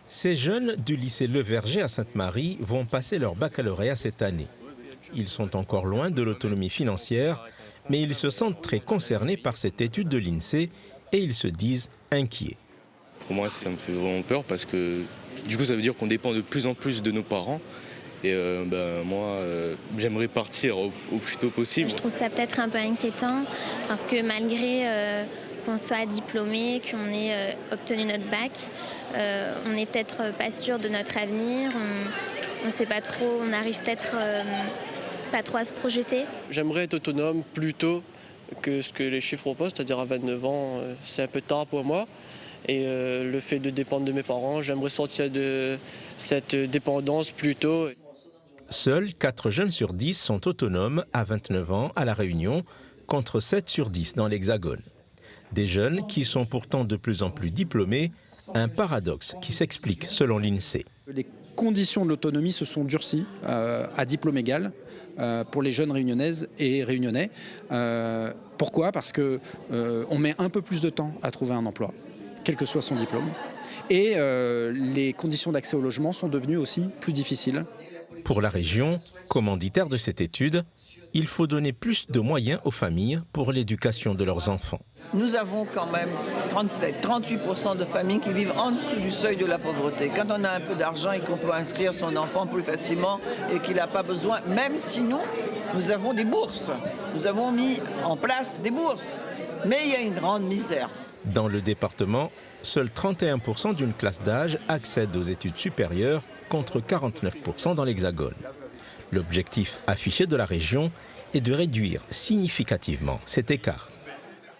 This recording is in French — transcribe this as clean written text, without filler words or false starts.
Ces jeunes du lycée Le Verger à Sainte-Marie vont passer leur baccalauréat cette année. Ils sont encore loin de l'autonomie financière, mais ils se sentent très concernés par cette étude de l'INSEE et ils se disent inquiets. Pour moi, ça me fait vraiment peur parce que du coup, ça veut dire qu'on dépend de plus en plus de nos parents. Et moi, j'aimerais partir au plus tôt possible. Je trouve ça peut-être un peu inquiétant parce que malgré qu'on soit diplômé, qu'on ait obtenu notre bac, on n'est peut-être pas sûr de notre avenir, on ne sait pas trop, on n'arrive peut-être pas trop à se projeter. J'aimerais être autonome plus tôt que ce que les chiffres proposent, c'est-à-dire à 29 ans, c'est un peu tard pour moi. Et le fait de dépendre de mes parents, j'aimerais sortir de cette dépendance plus tôt. Seuls 4 jeunes sur 10 sont autonomes à 29 ans à La Réunion, contre 7 sur 10 dans l'Hexagone. Des jeunes qui sont pourtant de plus en plus diplômés, un paradoxe qui s'explique selon l'INSEE. Les conditions de l'autonomie se sont durcies à diplôme égal pour les jeunes réunionnaises et réunionnais. Pourquoi ? Parce qu'on met un peu plus de temps à trouver un emploi, quel que soit son diplôme. Et les conditions d'accès au logement sont devenues aussi plus difficiles. Pour la région, commanditaire de cette étude, il faut donner plus de moyens aux familles pour l'éducation de leurs enfants. Nous avons quand même 38% de familles qui vivent en dessous du seuil de la pauvreté. Quand on a un peu d'argent et qu'on peut inscrire son enfant plus facilement et qu'il n'a pas besoin, même si nous avons des bourses. Nous avons mis en place des bourses. Mais il y a une grande misère. Dans le département, seuls 31% d'une classe d'âge accèdent aux études supérieures contre 49% dans l'Hexagone. L'objectif affiché de la région est de réduire significativement cet écart.